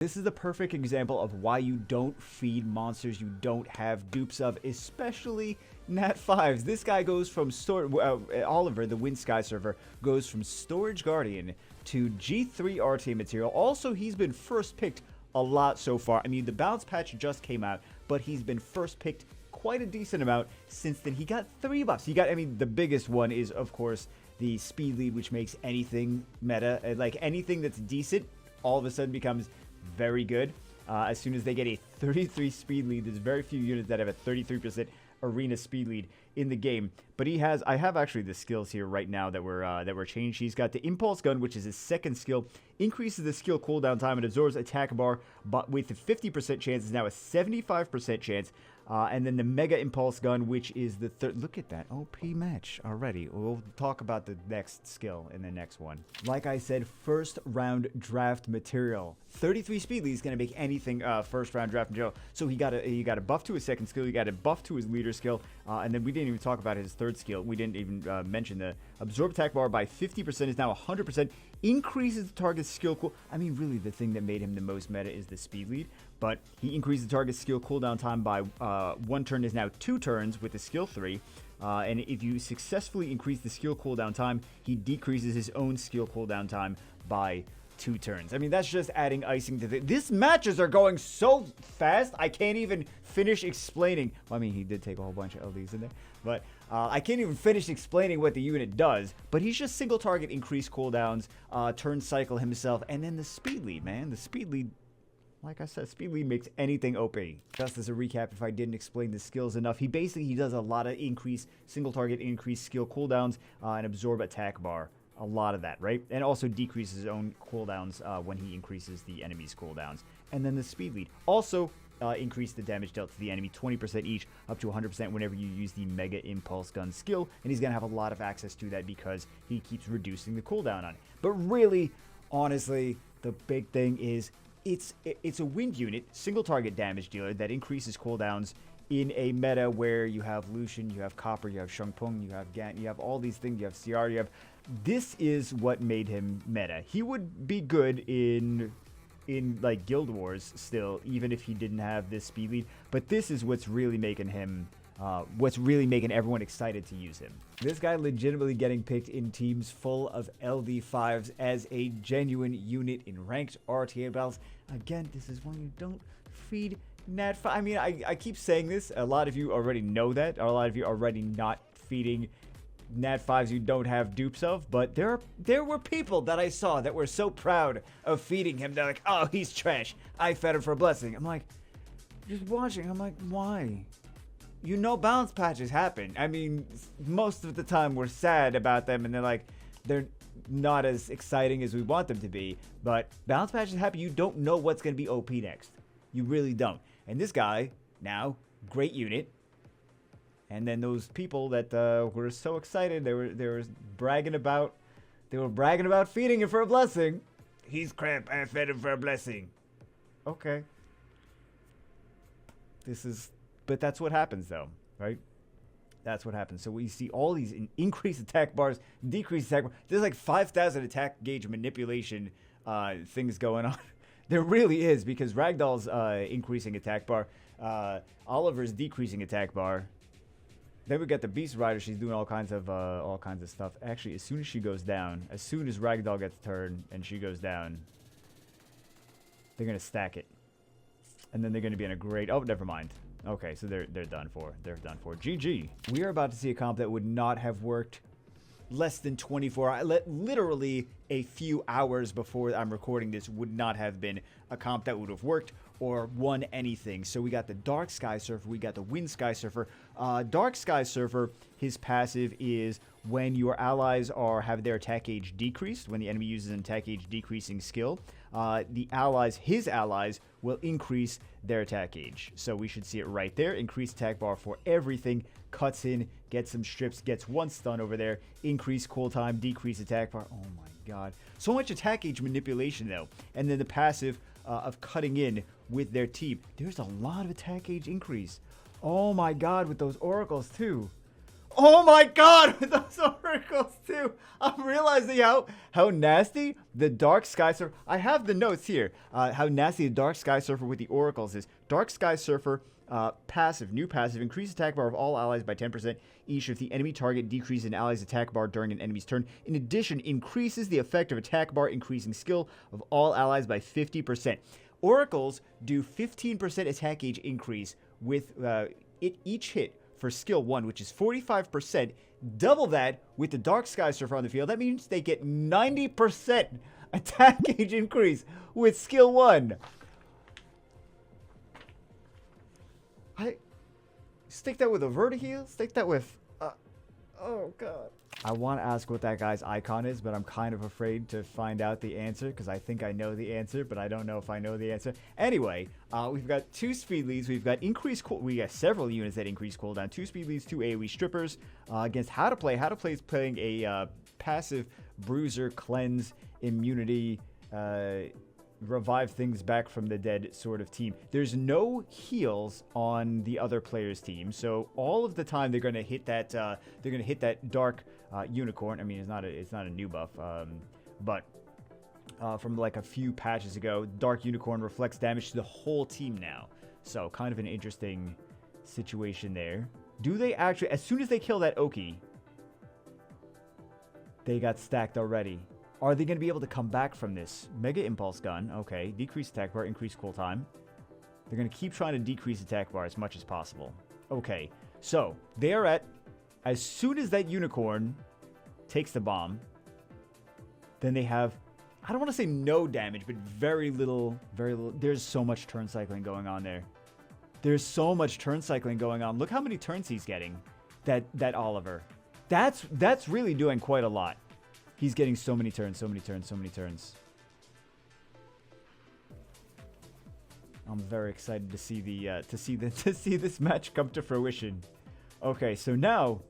This is the perfect example of why you don't feed monsters you don't have dupes of, especially Nat 5s. This guy goes from Oliver, the Wind Sky server, goes from Storage Guardian to G3 RTA material. Also, he's been first picked a lot so far. I mean, the bounce patch just came out, but he's been first picked quite a decent amount since then. He got 3 buffs. I mean, the biggest one is, of course, the speed lead, which makes anything meta. Like, anything that's decent all of a sudden becomes very good. As soon as they get a 33 speed lead, there's very few units that have a 33% arena speed lead in the game. But I have actually the skills here right now that were changed. He's got the impulse gun, which is his second skill, increases the skill cooldown time and absorbs attack bar, but with a 50% chance is now a 75% chance. And then the Mega Impulse Gun, which is the third. Look at that. OP match already. We'll talk about the next skill in the next one. Like I said, first round draft material. 33 speed lead is going to make anything first round draft material. So he got a buff to his second skill. He got a buff to his leader skill. And then we didn't even talk about his third skill. We didn't even mention the absorb attack bar by 50% is now 100%. Increases the target's skill cool. I mean, really, the thing that made him the most meta is the speed lead. But he increased the target's skill cooldown time by 1 turn is now 2 turns with the skill 3. And if you successfully increase the skill cooldown time, he decreases his own skill cooldown time by 2 turns. I mean, that's just adding icing to the... These matches are going so fast, I can't even finish explaining. Well, I mean, he did take a whole bunch of LDs in there. But I can't even finish explaining what the unit does. But he's just single target increase cooldowns, turn cycle himself, and then the speed lead, man. The speed lead... Like I said, speed lead makes anything OP. Just as a recap, if I didn't explain the skills enough, he does a lot of single target increase skill cooldowns and absorb attack bar. A lot of that, right? And also decreases his own cooldowns when he increases the enemy's cooldowns. And then the speed lead. Also, increase the damage dealt to the enemy 20% each, up to 100% whenever you use the Mega Impulse Gun skill. And he's going to have a lot of access to that because he keeps reducing the cooldown on it. But really, honestly, the big thing is... It's a wind unit, single target damage dealer that increases cooldowns in a meta where you have Lucian, you have Copper, you have Shungpung, you have Gant, you have all these things, you have CR, this is what made him meta. He would be good in like Guild Wars still, even if he didn't have this speed lead, but this is what's really making him everyone excited to use him. This guy legitimately getting picked in teams full of LD5s as a genuine unit in ranked RTA battles. Again, this is one you don't feed Nat 5. I mean, I keep saying this. A lot of you already know that. A lot of you are already not feeding Nat 5s you don't have dupes of. But there were people that I saw that were so proud of feeding him. They're like, oh, he's trash. I fed him for a blessing. I'm like, just watching. I'm like, why? You know, bounce patches happen. I mean, most of the time we're sad about them and they're not as exciting as we want them to be. But bounce patches happen. You don't know what's going to be OP next. You really don't. And this guy, now, great unit. And then those people that were so excited, they were bragging about feeding him for a blessing. He's crap. I fed him for a blessing. Okay. But that's what happens, though, right? That's what happens. So we see all these increased attack bars, decreased attack bars. There's like 5,000 attack gauge manipulation things going on. There really is, because Ragdoll's increasing attack bar. Oliver's decreasing attack bar. Then we got the Beast Rider. She's doing all kinds of stuff. Actually, as soon as she goes down, as soon as Ragdoll gets turned and she goes down, they're going to stack it. And then they're going to be in a great... Oh, never mind. Okay, so they're done for. They're done for. GG. We are about to see a comp that would not have worked less than 24 hours. Literally a few hours before I'm recording this would not have been a comp that would have worked or won anything. So we got the Dark Sky Surfer. We got the Wind Sky Surfer. Dark Sky Surfer, his passive is when your allies have their attack gauge decreased, when the enemy uses an attack gauge decreasing skill, his allies will increase their attack gauge. So we should see it right there. Increase attack bar for everything. Cuts in, gets some strips, gets 1 stun over there. Increase cool time, decrease attack bar. Oh my god. So much attack gauge manipulation though. And then the passive of cutting in with their team. There's a lot of attack gauge increase. Oh my god, with those oracles too. Oh my god, with those oracles too. I'm realizing how nasty the Dark Sky Surfer. I have the notes here. How nasty the Dark Sky Surfer with the oracles is. Dark Sky Surfer passive, new passive, increase attack bar of all allies by 10% each if the enemy target decreases an ally's attack bar during an enemy's turn. In addition, increases the effective attack bar increasing skill of all allies by 50%. Oracles do 15% attack gauge increase with each hit for skill 1, which is 45%. Double that with the Dark Sky Surfer on the field. That means they get 90% attack gauge increase with skill 1. I stick that with a vertiheal. Stick that with oh god. I want to ask what that guy's icon is, but I'm kind of afraid to find out the answer because I think I know the answer, but I don't know if I know the answer. Anyway, we've got 2 speed leads. We've got we got several units that increase cooldown. 2 speed leads, 2 AoE strippers against How to Play. How to Play is playing a passive bruiser, cleanse, immunity, revive things back from the dead sort of team. There's no heals on the other player's team, so all of the time they're going to hit that dark unicorn. I mean, it's not a new buff, but from like a few patches ago, dark unicorn reflects damage to the whole team now. So kind of an interesting situation there. Do they actually, as soon as they kill that Oki, they got stacked already. Are they going to be able to come back from this? Mega Impulse Gun. Okay. Decrease attack bar. Increase cooltime. They're going to keep trying to decrease attack bar as much as possible. Okay. So, they are at... As soon as that unicorn takes the bomb, then they have... I don't want to say no damage, but very little... Very little. There's so much turn cycling going on there. There's so much turn cycling going on. Look how many turns he's getting. That Oliver. That's really doing quite a lot. He's getting so many turns, so many turns, so many turns. I'm very excited to see to see this match come to fruition. Okay, so now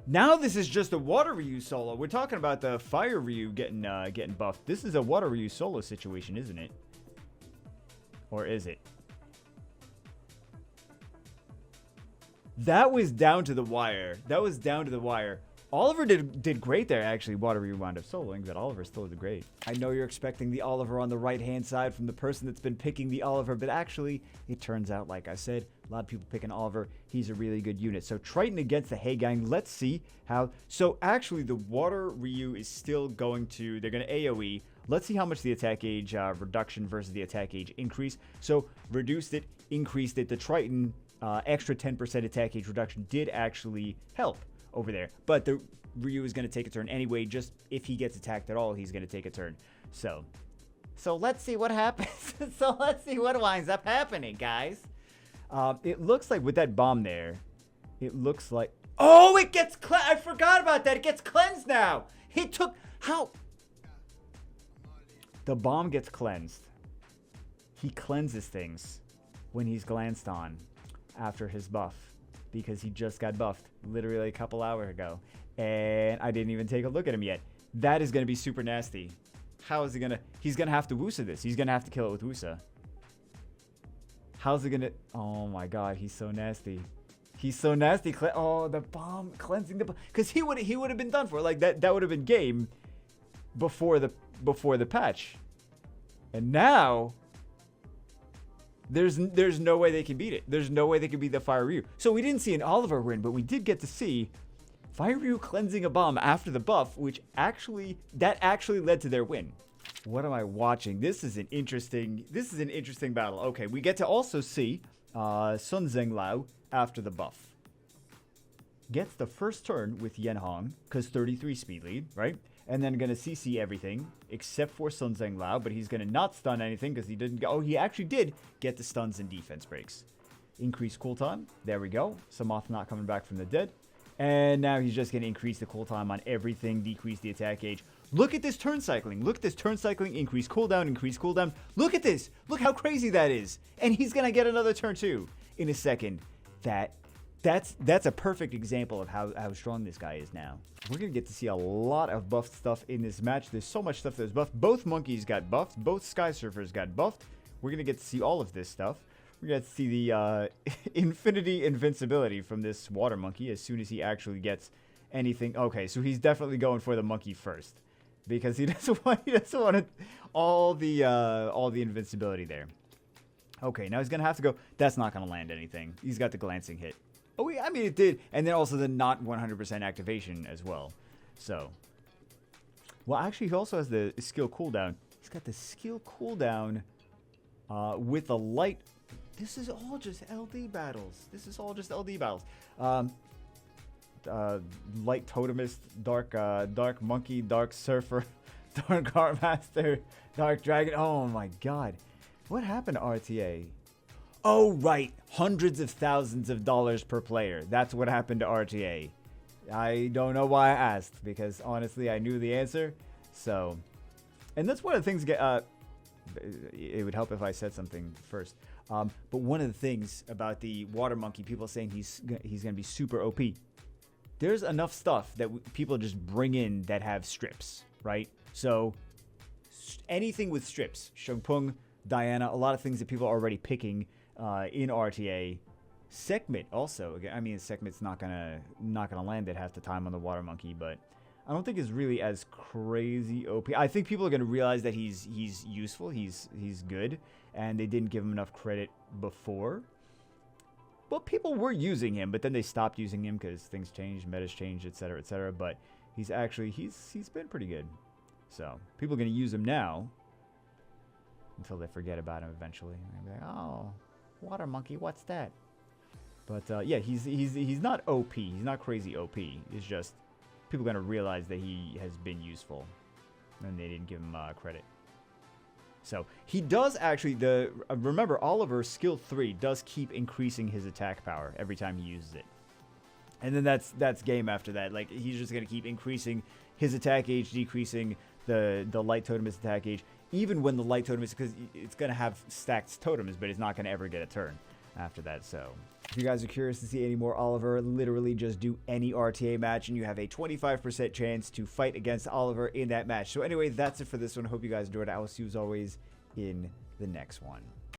this is just a Water Ryu solo. We're talking about the Fire Ryu getting buffed. This is a Water Ryu solo situation, isn't it? Or is it? That was down to the wire. That was down to the wire. Oliver did great there, actually. Water Ryu wound up soloing, but Oliver still did great. I know you're expecting the Oliver on the right-hand side from the person that's been picking the Oliver, but actually, it turns out, like I said, a lot of people picking Oliver. He's a really good unit. So Triton against the Hey Gang. Let's see how... So actually, the Water Ryu is still going to... They're going to AoE. Let's see how much the attack gauge reduction versus the attack gauge increase. So reduced it, increased it. The Triton extra 10% attack gauge reduction did actually help over there, but the Ryu is going to take a turn anyway. Just if he gets attacked at all, he's going to take a turn. So let's see what happens. So let's see what winds up happening, guys. It looks like with that bomb there, it looks like... Oh, it gets I forgot about that. It gets cleansed now. He took... How? The bomb gets cleansed. He cleanses things when he's glanced on after his buff, because he just got buffed literally a couple hours ago, and I didn't even take a look at him yet. That is going to be super nasty. How is he going to... He's going to have to Wusa this. He's going to have to kill it with Wusa. How's it going to... Oh my god, he's so nasty. He's so nasty. Oh, the bomb, cleansing the bomb. Because he would have been done for. Like, that would have been game before the patch. And now... There's no way they can beat it. There's no way they can beat the Fire Ryu. So we didn't see an Oliver win, but we did get to see Fire Ryu cleansing a bomb after the buff, which actually led to their win. What am I watching? This is an interesting battle. Okay, we get to also see Sun Zhenglao after the buff. Gets the first turn with Yen Hong, because 33 speed lead, right? And then going to CC everything, except for Sun Zhenglao, but he's going to not stun anything, because he didn't... Oh, he actually did get the stuns and defense breaks. Increase cooltime. There we go. Samoth not coming back from the dead. And now he's just going to increase the cooltime on everything, decrease the attack gauge. Look at this turn cycling. Look at this turn cycling. Increase cooldown, increase cooldown. Look at this. Look how crazy that is. And he's going to get another turn too in a second. That's a perfect example of how strong this guy is now. We're going to get to see a lot of buffed stuff in this match. There's so much stuff that was buffed. Both monkeys got buffed. Both Sky Surfers got buffed. We're going to get to see all of this stuff. We get to see the infinity invincibility from this water monkey as soon as he actually gets anything. Okay, so he's definitely going for the monkey first because he doesn't want all the invincibility there. Okay, now he's gonna have to go. That's not gonna land anything. He's got the glancing hit. Oh, I mean it did, and then also the not 100% activation as well. So, well, actually, he also has the skill cooldown. He's got the skill cooldown with a light. This is all just LD battles. This is all just LD battles. Light totemist, dark monkey, dark surfer, dark art master, dark dragon. Oh my god, what happened to RTA? Oh right, hundreds of thousands of dollars per player. That's what happened to RTA. I don't know why I asked because honestly I knew the answer. So, and that's one of the things. It would help if I said something first. But one of the things about the water monkey, people saying he's gonna be super OP. There's enough stuff that people just bring in that have strips, right? So anything with strips, Shungpung, Diana, a lot of things that people are already picking in RTA. Sekhmet also. Again, I mean, Sekhmet's not gonna land at half the time on the water monkey, but I don't think it's really as crazy OP. I think people are gonna realize that he's useful, he's good, and they didn't give him enough credit before. Well, people were using him, but then they stopped using him because things changed, metas changed, etc., etc. But he's actually he's been pretty good. So people are gonna use him now until they forget about him eventually. And they'll be like, oh, water monkey, what's that? But yeah, he's not OP. He's not crazy OP. It's just people are gonna realize that he has been useful, and they didn't give him credit. So he does actually remember Oliver skill 3 does keep increasing his attack power every time he uses it, and then that's game after that. Like he's just gonna keep increasing his attack gauge, decreasing the light totemist attack gauge, even when the light totemist, because it's gonna have stacked totems, but it's not gonna ever get a turn after that. So if you guys are curious to see any more Oliver, literally just do any RTA match and you have a 25% chance to fight against Oliver in that match. So anyway, that's it for this one. Hope you guys enjoyed it. I will see you as always in the next one.